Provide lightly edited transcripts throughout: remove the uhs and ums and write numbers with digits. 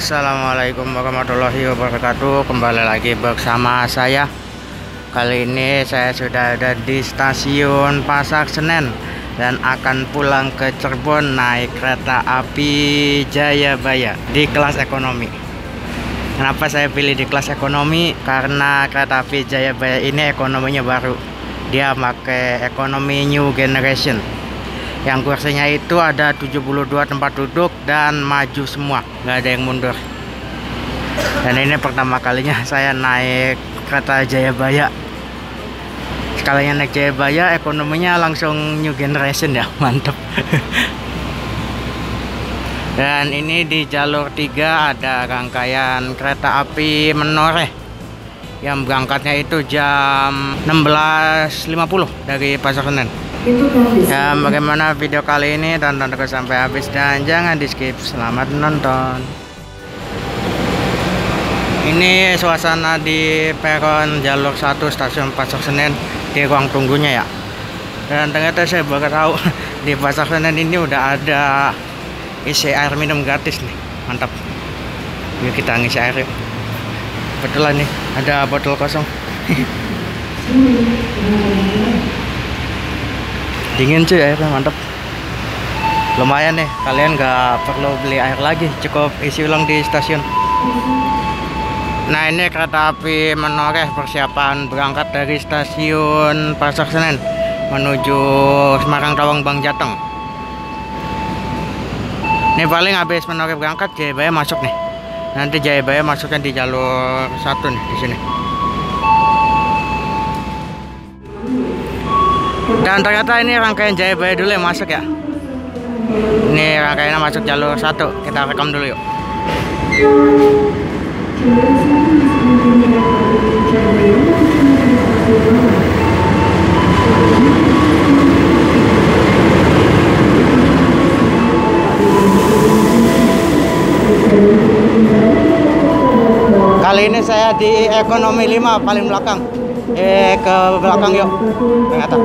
Assalamualaikum warahmatullahi wabarakatuh. Kembali lagi bersama saya. Kali ini saya sudah ada di stasiun Pasar Senen dan akan pulang ke Cirebon naik kereta api Jayabaya di kelas ekonomi. Kenapa saya pilih di kelas ekonomi? Karena kereta api Jayabaya ini ekonominya baru. Dia pakai ekonomi new generation. Yang kursinya itu ada 72 tempat duduk dan maju semua, nggak ada yang mundur. Dan ini pertama kalinya saya naik kereta Jayabaya. Sekalinya naik Jayabaya, ekonominya langsung new generation ya, mantep. Dan ini di jalur 3 ada rangkaian kereta api Menoreh yang berangkatnya itu jam 16.50 dari Pasar Senen. Ya, bagaimana video kali ini, tonton terus sampai habis dan jangan di skip. Selamat menonton. Ini suasana di peron jalur 1 stasiun Pasar Senen di ruang tunggunya ya. Dan ternyata saya baru tahu di Pasar Senen ini udah ada isi air minum gratis nih, mantap. Yuk kita ngisi air yuk. Betulan nih ada botol kosong. Dingin cuy airnya, mantap. Lumayan nih, kalian nggak perlu beli air lagi, cukup isi ulang di stasiun. Nah, ini kereta api Menoreh persiapan berangkat dari stasiun Pasar Senen menuju Semarang Tawang Bang Jateng. Ini paling habis Menoreh berangkat, Jayabaya masuk nih. Nanti Jayabaya masuknya di jalur 1 nih, di sini. Dan ternyata ini rangkaian Jayabaya dulu yang masuk ya. Ini rangkaiannya masuk jalur 1. Kita rekam dulu yuk. Kali ini saya di ekonomi 5 paling belakang. Ke belakang yuk. Ternyata.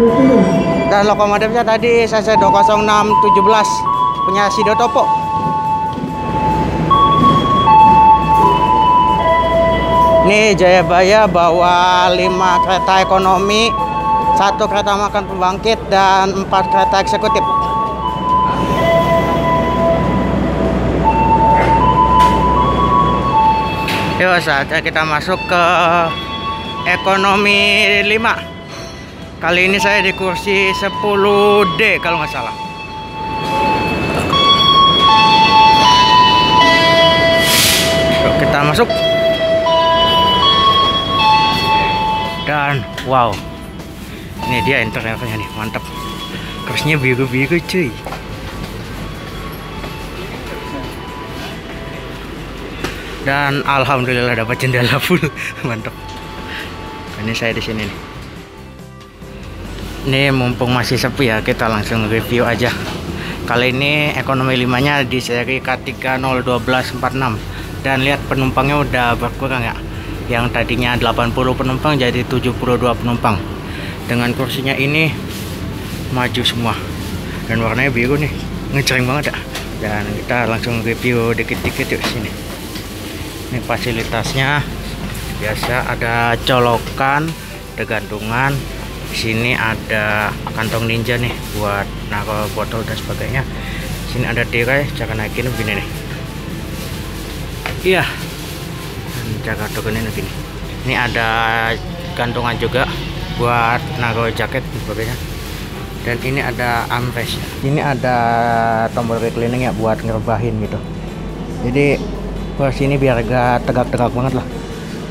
Dan lokomotifnya tadi CC 20617 punya Sido Topo. Nih Jayabaya bawa 5 kereta ekonomi, 1 kereta makan pembangkit dan 4 kereta eksekutif. Yuk, saatnya kita masuk ke ekonomi 5. Kali ini saya di kursi 10D kalau nggak salah. Yuk, kita masuk. Dan wow, ini dia interiornya nih, mantap. Kursinya biru-biru cuy. Dan alhamdulillah dapat jendela full. Mantap. Ini saya di sini nih. Ini mumpung masih sepi ya, kita langsung review aja. Kali ini ekonomi 5-nya di seri K301246. Dan lihat penumpangnya udah berkurang ya. Yang tadinya 80 penumpang jadi 72 penumpang. Dengan kursinya ini maju semua. Dan warnanya biru nih, ngeceng banget ya. Dan kita langsung review dikit-dikit yuk sini. Ini fasilitasnya biasa, ada colokan, ada gantungan. Di sini ada kantong ninja nih buat naruh botol dan sebagainya. Di sini ada tirai, cara naikin begini nih. Iya. Dan cara turunin begini. Ini ada gantungan juga buat naruh jaket dan sebagainya. Dan ini ada armrest. Ini ada tombol reclining ya buat ngerebahin gitu. Jadi kursi ini biar gak tegak-tegak banget lah.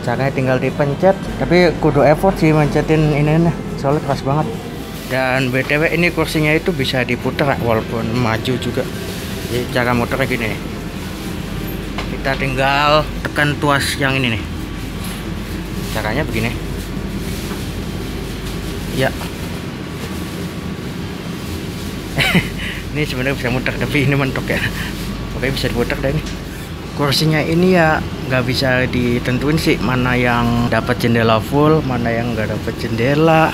Caranya tinggal dipencet, tapi kudu effort sih mencetin ini nih, soalnya keras banget. Dan BTW ini kursinya itu bisa diputar walaupun maju juga. Jadi cara muternya gini nih. Kita tinggal tekan tuas yang ini nih. Caranya begini. Ya. Ini sebenarnya bisa muter, tapi ini mentok ya. Oke, bisa diputar deh ini. Kursinya ini ya nggak bisa ditentuin sih mana yang dapat jendela full, mana yang nggak dapat jendela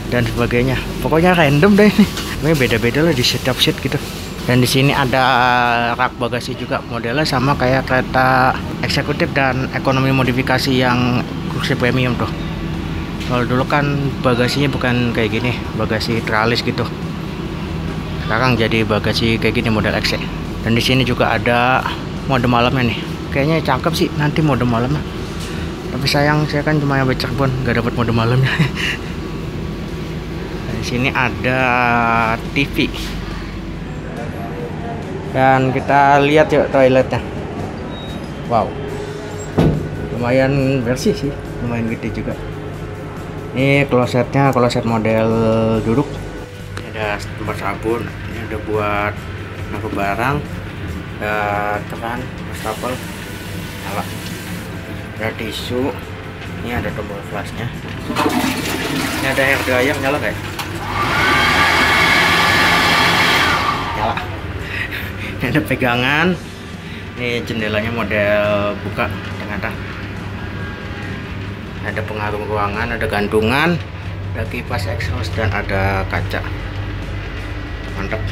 dan sebagainya. Pokoknya random deh ini. Ini beda-beda lah di setiap seat gitu. Dan di sini ada rak bagasi juga, modelnya sama kayak kereta eksekutif dan ekonomi modifikasi yang kursi premium tuh. Kalau dulu kan bagasinya bukan kayak gini, bagasi tralis gitu. Sekarang jadi bagasi kayak gini model X. Dan di sini juga ada mode malamnya nih. Kayaknya cakep sih nanti mode malamnya. Tapi sayang saya kan cuma sampai Cirebon, nggak dapat mode malamnya. Di sini ada TV. Dan kita lihat yuk toiletnya. Wow, lumayan bersih sih, lumayan gede juga. Ini klosetnya, kloset model duduk. Ini ada tempat sabun, ini ada buat naruh barang, ada keran, wastafel, nyala. Ada tisu, ini ada tombol flashnya. Ini ada hair dryer, nyala kayak. Nyala. Ini ada pegangan. Ini jendelanya model buka tengah. Ada pengaruh ruangan, ada gantungan, ada kipas exhaust dan ada kaca. Mantap.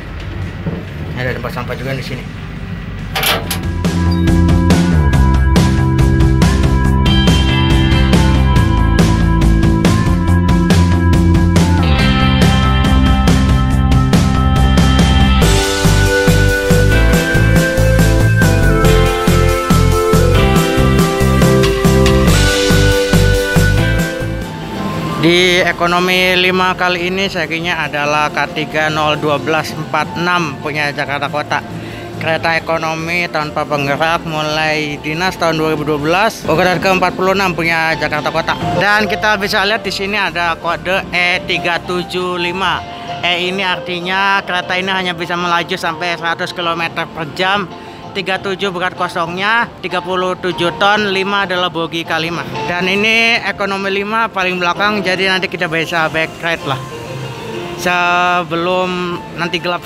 Ini ada tempat sampah juga di sini. Di ekonomi 5 kali ini sakinya adalah K3012646 punya Jakarta Kota. Kereta ekonomi tanpa penggerak mulai dinas tahun 2012. Ukuran ke-46 punya Jakarta Kota. Dan kita bisa lihat di sini ada kode E375. E ini artinya kereta ini hanya bisa melaju sampai 100 km per jam. 37 berat kosongnya, 37 ton, 5 adalah bogi K5. Dan ini ekonomi 5 paling belakang, jadi nanti kita bisa back ride lah sebelum nanti gelap.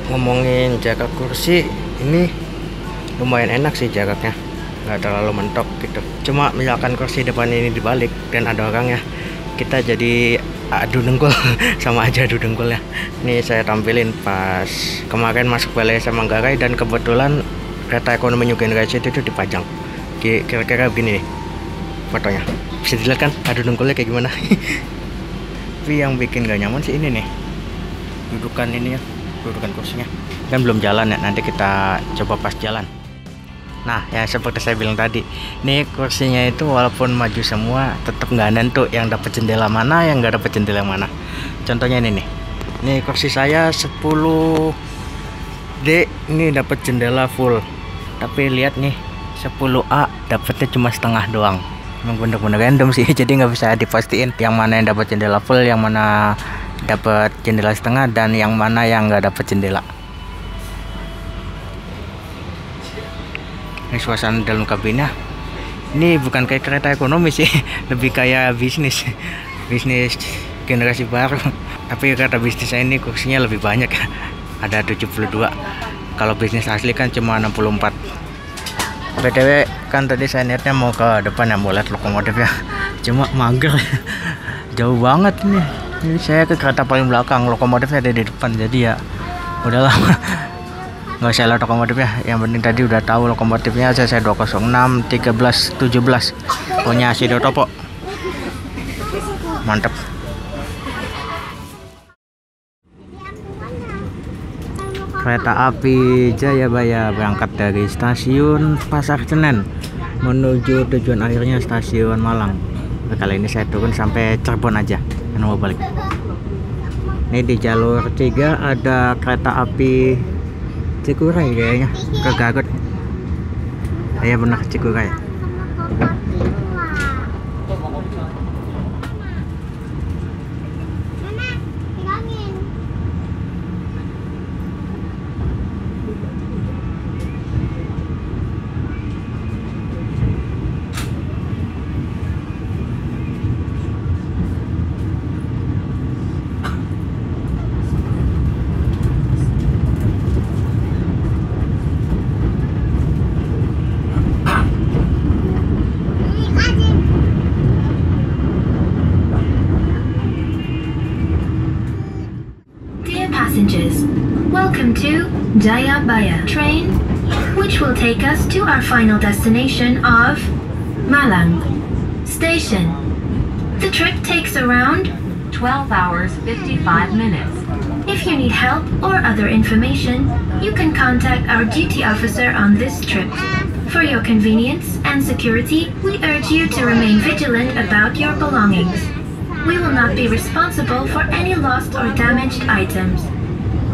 Ngomongin jarak kursi, ini lumayan enak sih jaraknya, nggak terlalu mentok gitu. Cuma misalkan kursi depan ini dibalik dan ada orangnya, kita jadi adu dengkul. Sama aja adu dengkul ya. Ini saya tampilin pas kemarin masuk Balai Manggarai dan kebetulan kereta ekonomi New Generation itu dipajang. Kira-kira begini nih fotonya, bisa dilihat kan adu dengkulnya kayak gimana. Tapi yang bikin gak nyaman sih ini nih, dudukan ini ya, dudukan kursinya kan belum jalan ya, nanti kita coba pas jalan. Nah ya seperti saya bilang tadi, nih kursinya itu walaupun maju semua tetap nggak nentu yang dapat jendela mana, yang nggak dapat jendela mana. Contohnya ini nih, ini kursi saya 10D ini dapat jendela full, tapi lihat nih 10A dapatnya cuma setengah doang. Emang bener-bener random sih, jadi nggak bisa dipastiin yang mana yang dapat jendela full, yang mana dapat jendela setengah, dan yang mana yang nggak dapat jendela. Ini suasana dalam kabinnya, ini bukan kayak kereta ekonomi sih, lebih kayak bisnis generasi baru. Tapi kereta bisnis saya ini kursinya lebih banyak, ada 72. Kalau bisnis asli kan cuma 64. BTW kan tadi saya niatnya mau ke depan ya, mau lihat lokomotif ya, cuma mager. Jauh banget ini saya ke kereta paling belakang, lokomotifnya ada di depan, jadi ya udahlah. Nggak usah lihat lokomotifnya, yang penting tadi udah tahu lokomotifnya CC 206 1317 punya Sido Topo. Mantap. Kereta api Jayabaya berangkat dari stasiun Pasar Senen menuju tujuan akhirnya stasiun Malang. Kali ini saya turun sampai Cirebon aja dan mau balik. Ini di jalur 3 ada kereta api Cikuray kayaknya ke Garut. Iya benar, Cikuray. Express. Welcome to Jayabaya train, which will take us to our final destination of Malang Station. The trip takes around 12 hours 55 minutes. If you need help or other information, you can contact our duty officer on this trip. For your convenience and security, we urge you to remain vigilant about your belongings. We will not be responsible for any lost or damaged items.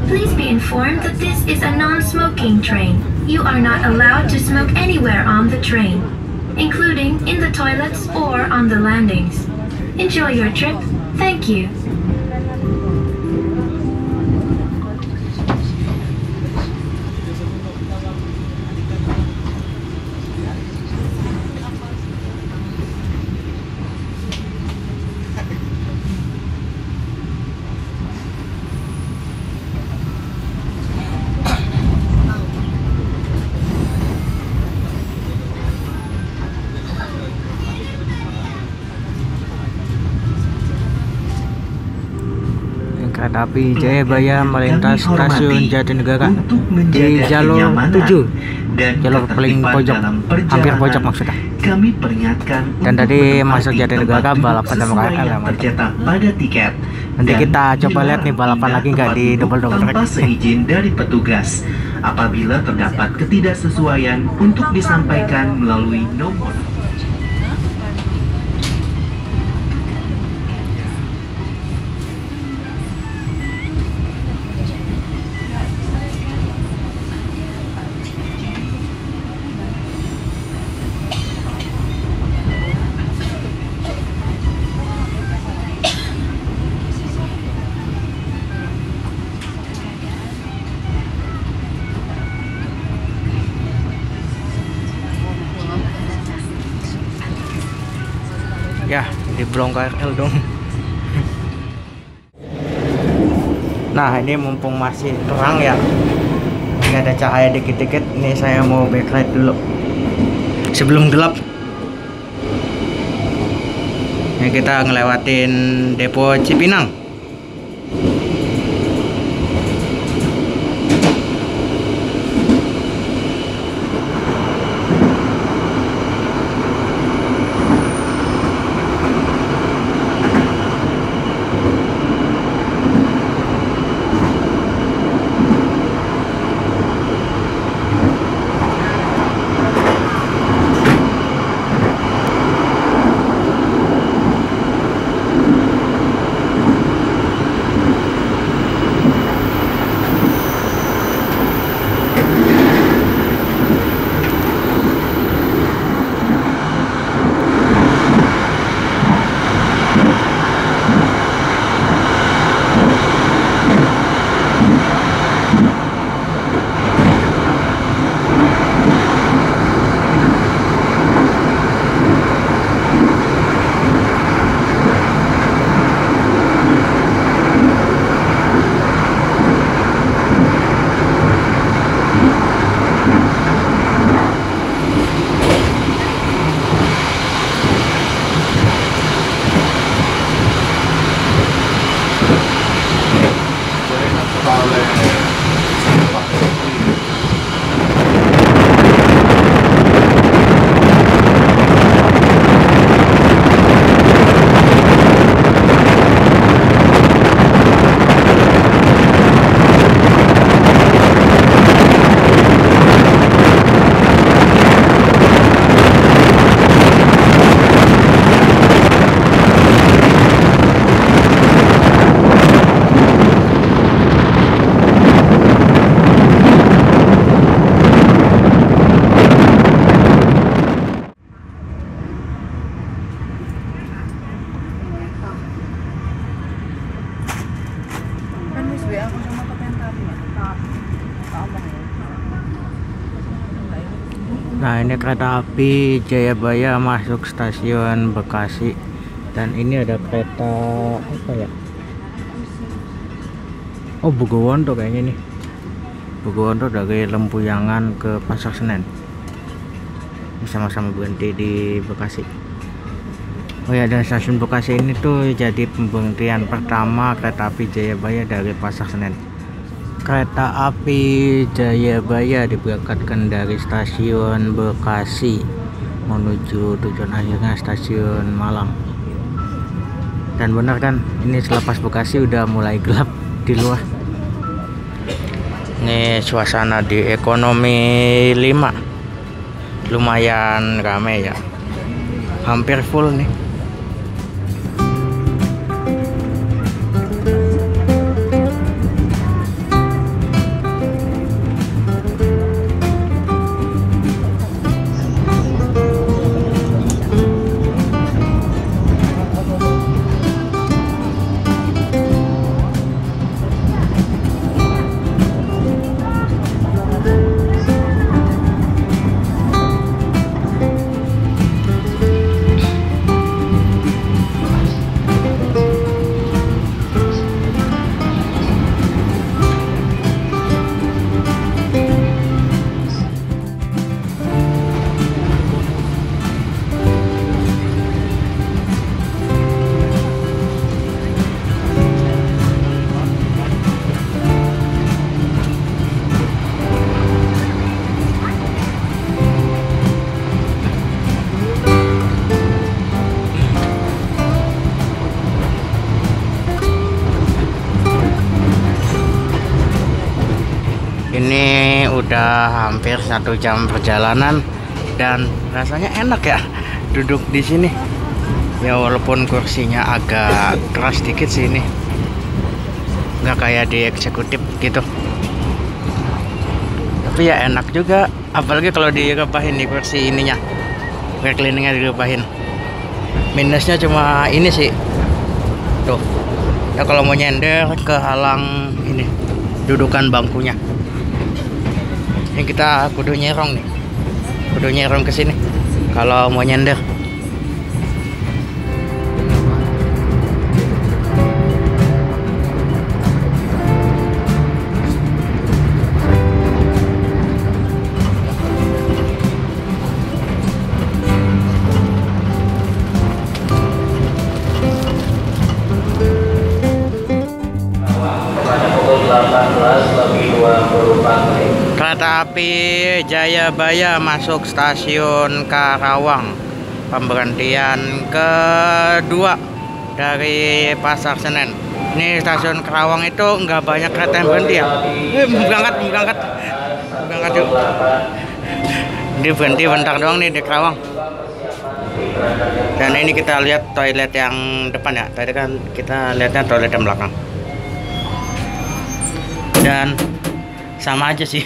Please be informed that this is a non-smoking train. You are not allowed to smoke anywhere on the train, including in the toilets or on the landings. Enjoy your trip. Thank you. Kereta api Jayabaya melintas stasiun Jatinegara di jalur 7, jalur paling pojok, hampir pojok maksudnya. Kami peringatkan dan tadi masuk Jatinegara balapan sama KRL ya, tercetak pada tiket. Nanti kita coba lihat nih balapan lagi nggak di double-double tanpa seizin dari petugas. Apabila terdapat ketidaksesuaian untuk disampaikan melalui nomor. Ya, di belum KRL dong. Nah, ini mumpung masih terang ya, ini ada cahaya dikit-dikit. Ini saya mau backlight dulu sebelum gelap. Ini kita ngelewatin depo Cipinang. Nah, ini kereta api Jayabaya masuk stasiun Bekasi, dan ini ada kereta apa ya? Oh, Bogowondo kayaknya nih. Bogowondo dari Lempuyangan ke Pasar Senen. Sama-sama berhenti di Bekasi. Oh ya, dan stasiun Bekasi ini tuh jadi pemberhentian pertama kereta api Jayabaya dari Pasar Senen. Kereta api Jayabaya diberangkatkan dari stasiun Bekasi menuju tujuan akhirnya stasiun Malang. Dan benar kan, ini selepas Bekasi udah mulai gelap di luar. Ini suasana di ekonomi 5, lumayan ramai ya, hampir full nih. Ini udah hampir 1 jam perjalanan dan rasanya enak ya duduk di sini. Ya walaupun kursinya agak keras dikit sih ini, nggak kayak di eksekutif gitu. Tapi ya enak juga, apalagi kalau direbahin di kursi ininya, recliningnya direbahin. Minusnya cuma ini sih, tuh. Ya kalau mau nyender kehalang ini dudukan bangkunya. Ini kita kudu nyerong nih, kudu nyerong ke sini kalau mau nyender. Kereta api Jayabaya masuk stasiun Karawang, pemberhentian kedua dari Pasar Senen. Ini stasiun Karawang itu nggak banyak kereta yang berhenti ya. Berangkat yuk. Dia berhenti bentar doang nih di Karawang. Dan ini kita lihat toilet yang depan ya. Tadi kan kita lihatnya toilet yang belakang. Dan sama aja sih.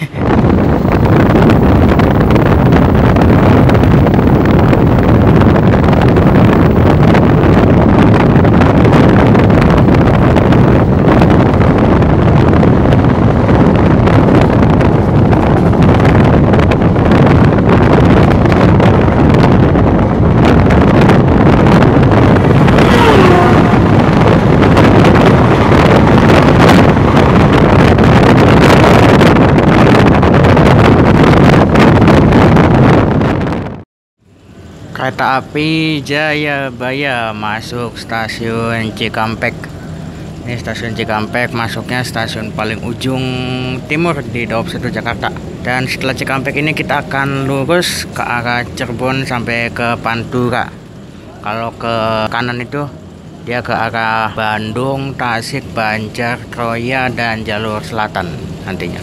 Kereta api Jayabaya masuk stasiun Cikampek. Ini stasiun Cikampek, masuknya stasiun paling ujung timur di Daob 1 Jakarta. Dan setelah Cikampek ini kita akan lurus ke arah Cirebon sampai ke Pantura. Kalau ke kanan itu dia ke arah Bandung, Tasik, Banjar, Kroya, dan jalur selatan nantinya.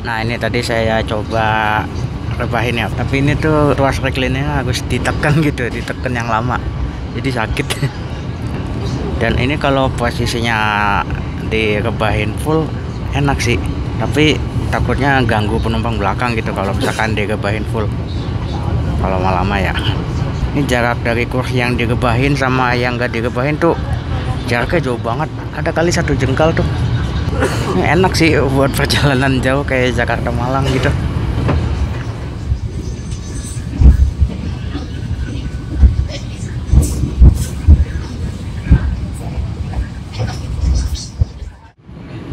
Nah ini tadi saya coba rebahin ya, tapi ini tuh ruas recline-nya harus ditekan gitu, ditekan yang lama, jadi sakit. Dan ini kalau posisinya direbahin full enak sih, tapi takutnya ganggu penumpang belakang gitu kalau misalkan direbahin full kalau lama ya. Ini jarak dari kursi yang direbahin sama yang gak direbahin tuh jaraknya jauh banget, ada kali 1 jengkal tuh. Enak sih buat perjalanan jauh kayak Jakarta Malang gitu.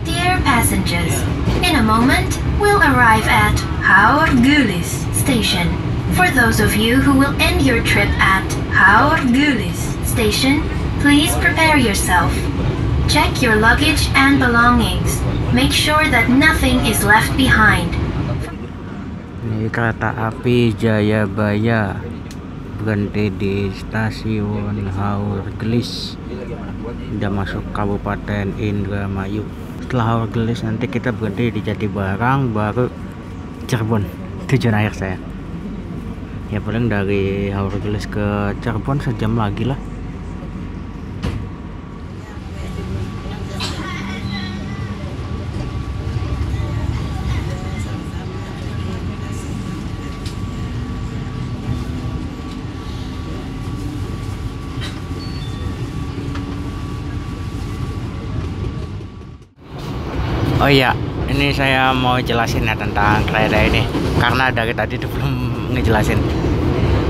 Dear passengers, in a moment we'll arrive at Haurgulis Station. For those of you who will end your trip at Haurgulis Station, please prepare yourself. Check your luggage and belongings. Make sure that nothing is left behind. Ini kereta api Jayabaya berhenti di stasiun Haurgelis. Udah masuk Kabupaten Indramayu. Setelah Haurgelis nanti kita berhenti di Jatibarang, baru Cirebon. Tujuan akhir saya. Ya paling dari Haurgelis ke Cirebon sejam lagi lah. Oh iya, ini saya mau jelasin ya tentang kereta ini, karena dari tadi tuh belum ngejelasin.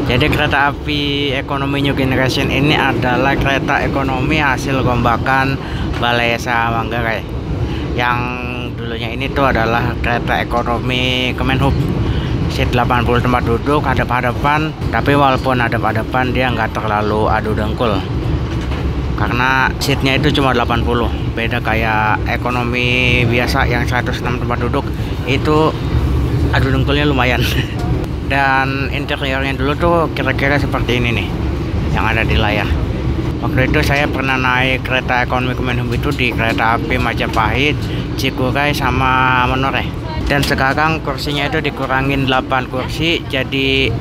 Jadi kereta api ekonomi New Generation ini adalah kereta ekonomi hasil rombakan Balai Esa Manggarai. Yang dulunya ini tuh adalah kereta ekonomi Kemenhub. Seat 80 tempat duduk, hadap-hadapan, tapi walaupun hadap-hadapan dia nggak terlalu adu dengkul. Karena seatnya itu cuma 80, beda kayak ekonomi biasa yang 106 tempat duduk itu adu dengkulnya lumayan. Dan interiornya dulu tuh kira-kira seperti ini nih yang ada di layar. Waktu itu saya pernah naik kereta ekonomi Kemenhub itu di kereta api Majapahit, Cikuray sama Menoreh. Dan sekarang kursinya itu dikurangin 8 kursi jadi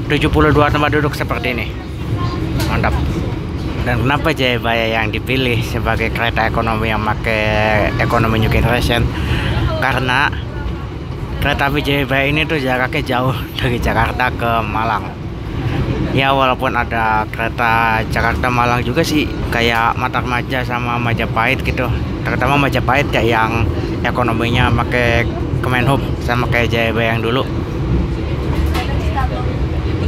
72 tempat duduk seperti ini. Mantap. Dan kenapa Jayabaya yang dipilih sebagai kereta ekonomi yang pakai ekonomi New Generation? Karena kereta api Jayabaya ini tuh jaraknya jauh dari Jakarta ke Malang. Ya walaupun ada kereta Jakarta Malang juga sih, kayak Matarmaja sama Majapahit gitu. Terutama Majapahit ya yang ekonominya pakai Kemenhub sama kayak Jayabaya yang dulu.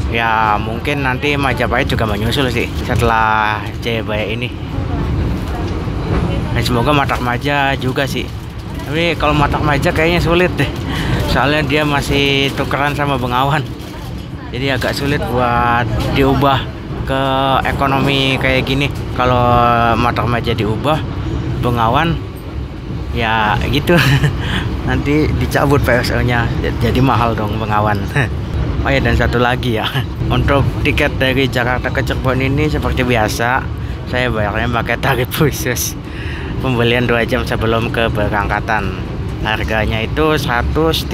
Ya mungkin nanti Majapahit juga menyusul sih setelah Jayabaya ini. Dan semoga Matarmaja juga sih. Tapi kalau Matarmaja kayaknya sulit deh, soalnya dia masih tukeran sama Bengawan. Jadi agak sulit buat diubah ke ekonomi kayak gini. Kalau Matarmaja diubah Bengawan ya gitu. Nanti dicabut PSO-nya, jadi mahal dong Bengawan. Oh ya, dan satu lagi ya, untuk tiket dari Jakarta ke Cirebon ini seperti biasa saya bayarnya pakai tarif khusus. Pembelian 2 jam sebelum keberangkatan. Harganya itu 130.000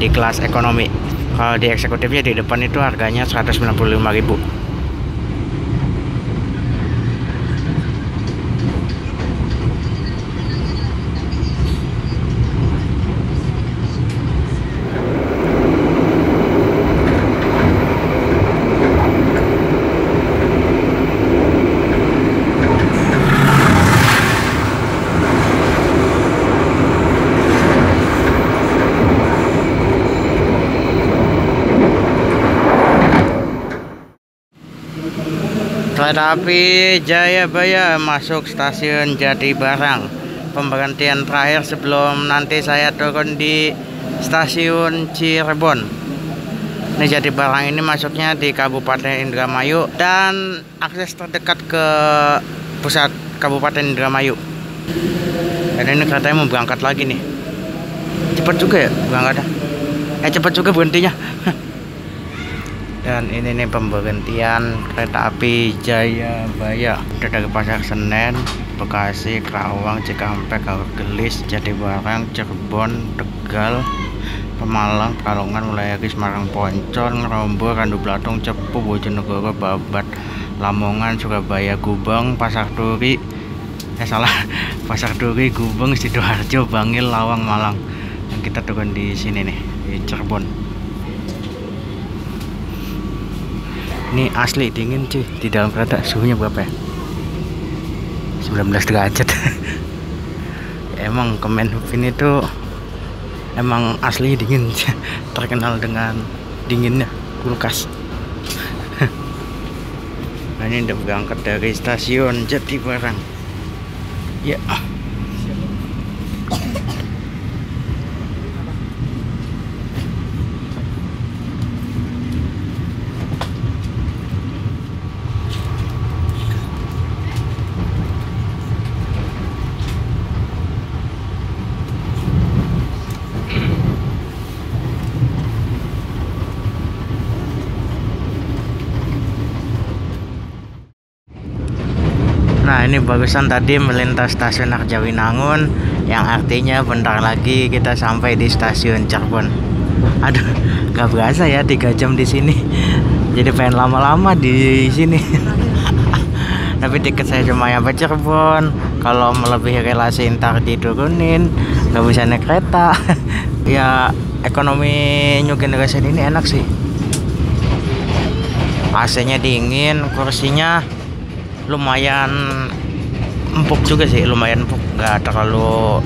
di kelas ekonomi. Kalau di eksekutifnya di depan itu harganya 195.000. Kereta api Jayabaya masuk stasiun Jatibarang. Pemberhentian terakhir sebelum nanti saya turun di stasiun Cirebon. Ini Jatibarang ini masuknya di Kabupaten Indramayu dan akses terdekat ke pusat Kabupaten Indramayu. Dan ini keretanya mau berangkat lagi nih. Cepat juga ya berangkatnya. Cepat juga berhentinya. Dan ini nih pemberhentian kereta api Jayabaya. Udah dari Pasar Senen Bekasi, Karawang, Cikampek, Gelis, Jatibarang, Cirebon, Tegal, Pemalang, Pekalongan, Mulyadi, Semarang, Poncol, Ngerombo, Randu Blatung, Cepu, Bojonegoro, Babat, Lamongan, Surabaya, Gubeng, Pasar Turi, Pasar Turi, Gubeng, Sidoarjo, Bangil, Lawang, Malang. Dan kita turun di sini nih, di Cirebon. Ini asli dingin cuy, di dalam kereta. Suhunya berapa ya? 19 derajat. Emang Kemenhub ini tuh emang asli dingin, terkenal dengan dinginnya kulkas. Nah, ini udah berangkat dari stasiun Jatibarang ya. Nah, ini bagusan tadi melintas stasiun Arjawinangun, yang artinya bentar lagi kita sampai di stasiun Cirebon. Aduh, gak berasa ya 3 jam di sini. Jadi pengen lama-lama di sini. Tapi tiket saya cuma sampai Cirebon. Kalau melebihi relasi ntar diturunin, gak bisa naik kereta. Ya ekonomi New Generation ini enak sih. AC-nya dingin, kursinya lumayan empuk juga sih, lumayan empuk, nggak terlalu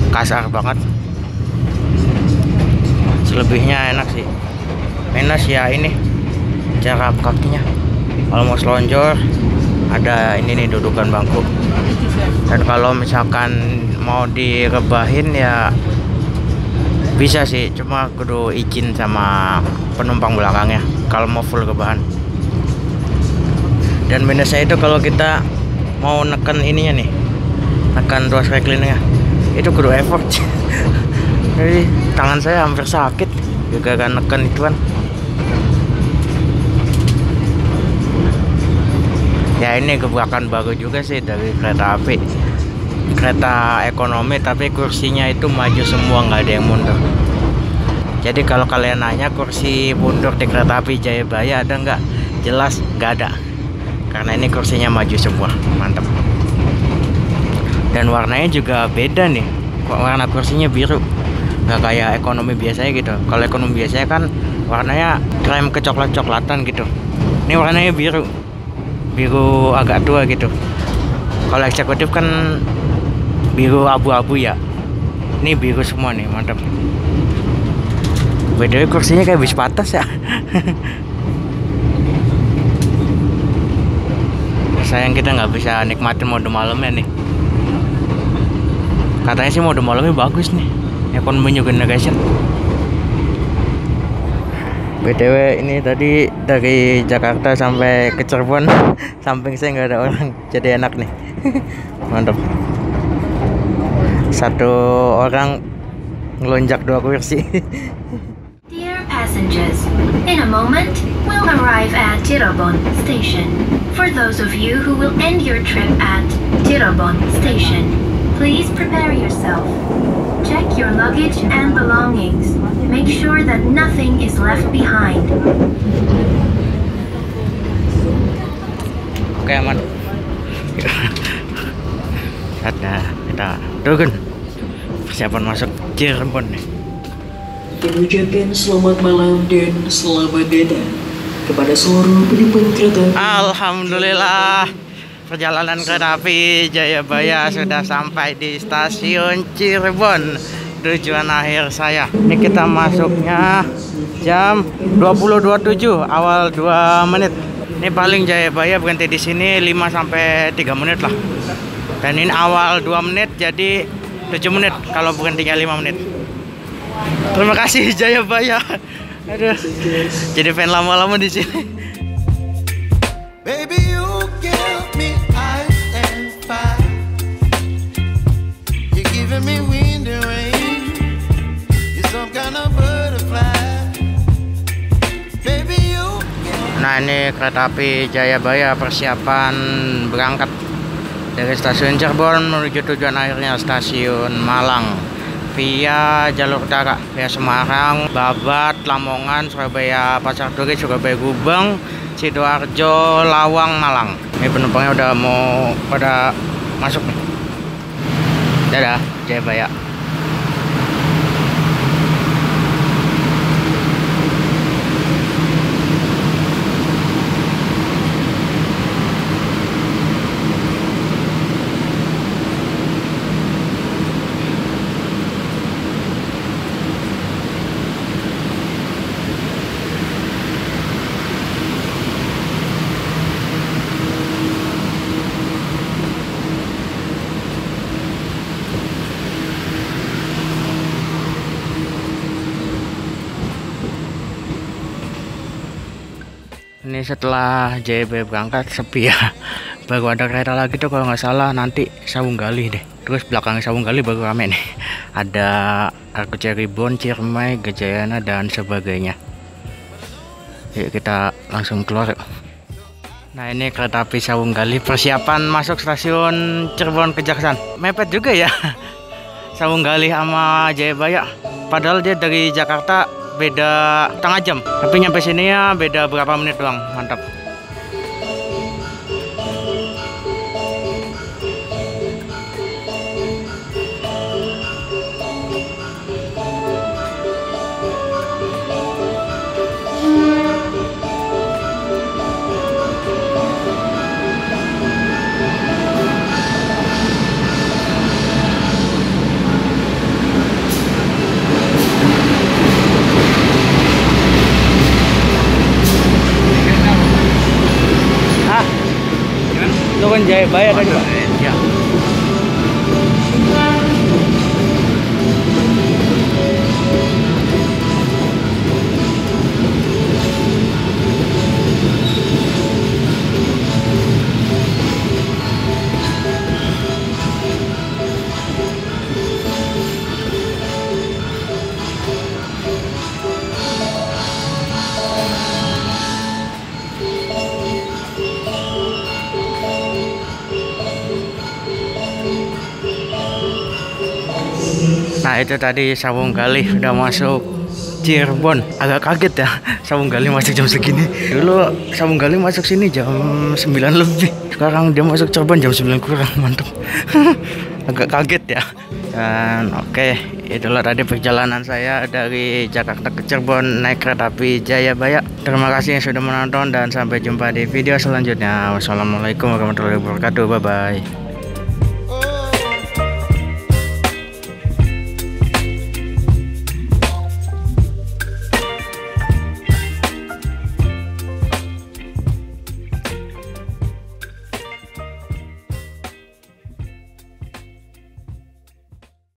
kasar banget. Selebihnya enak sih. Minus ya ini jarak kakinya. Kalau mau selonjor ada ini nih dudukan bangku. Dan kalau misalkan mau direbahin ya bisa sih, cuma kudu izin sama penumpang belakangnya kalau mau full rebahan. Dan minusnya itu kalau kita mau neken ininya nih, neken ruas recliningnya, itu kudu effort. Jadi tangan saya hampir sakit juga kan neken ituan. Ya ini gebrakan baru juga sih dari kereta api, kereta ekonomi, tapi kursinya itu maju semua, nggak ada yang mundur. Jadi kalau kalian nanya kursi mundur di kereta api Jayabaya ada nggak? Jelas nggak ada. Karena ini kursinya maju semua, mantap. Dan warnanya juga beda nih, warna kursinya biru, nggak kayak ekonomi biasanya gitu. Kalau ekonomi biasanya kan warnanya krem kecoklat-coklatan gitu. Ini warnanya biru, biru agak tua gitu. Kalau eksekutif kan biru abu-abu ya, ini biru semua nih, mantap. Beda kursinya kayak bis patas ya. Sayang kita nggak bisa nikmatin mode malamnya nih. Katanya sih mode malamnya bagus nih, ekonomi New Generation. BTW ini tadi dari Jakarta sampai ke Cirebon, samping saya nggak ada orang, jadi enak nih. Mantap. Satu orang ngelonjak 2 kursi. Dear passengers, in a moment we'll arrive at Cirebon Station. For those of you who will end your trip at Cirebon Station, please prepare yourself. Check your luggage and belongings. Make sure that nothing is left behind. Oke, aman. Nah, kita turun. Persiapan masuk Cirebon nih. Kami ucapkan selamat malam dan selamat datang kepada seluruh penumpang kereta. Alhamdulillah, perjalanan kereta api Jayabaya sudah sampai di stasiun Cirebon, tujuan akhir saya. Ini kita masuknya jam 20.27, awal 2 menit. Ini paling Jayabaya berhenti di sini 5 sampai 3 menit lah. Dan ini awal 2 menit, jadi 7 menit kalau berhentinya 5 menit. Terima kasih Jayabaya. Aduh, jadi fan lama-lama di sini. Baby, you give me ice and fire. You're giving me wind and rain. You're some kind of butterfly. Baby, you. Nah, ini kereta api Jayabaya persiapan berangkat Dari stasiun Cirebon menuju tujuan akhirnya stasiun Malang via jalur darat via Semarang, Babat, Lamongan, Surabaya, Pasar Turi, Surabaya Gubeng, Sidoarjo, Lawang, Malang. Ini penumpangnya udah mau pada masuk nih. Dadah, Jayabaya. Ini setelah JB berangkat sepi ya. Baru ada kereta lagi tuh kalau nggak salah nanti Sawunggali deh. Terus belakang Sawunggali baru rame nih. Ada Argo Cirebon, Ciremai, Gajayana dan sebagainya. Yuk kita langsung keluar yuk. Nah ini kereta api Sawunggali, persiapan masuk stasiun Cirebon Kejaksan. Mepet juga ya Sawunggali sama Jayabaya. Padahal dia dari Jakarta beda setengah jam, tapi nyampe sini ya beda berapa menit doang. Mantap. Turun Jayabaya kan Pak? Ya. Nah itu tadi Sawunggali udah masuk Cirebon. Agak kaget ya Sawunggali masuk jam segini. Dulu Sawunggali masuk sini jam 9 lebih. Sekarang dia masuk Cirebon jam 9 kurang. Mantap. Agak kaget ya. Dan oke, itulah tadi perjalanan saya dari Jakarta ke Cirebon naik kereta api Jayabaya. Terima kasih yang sudah menonton dan sampai jumpa di video selanjutnya. Wassalamualaikum warahmatullahi wabarakatuh. Bye bye.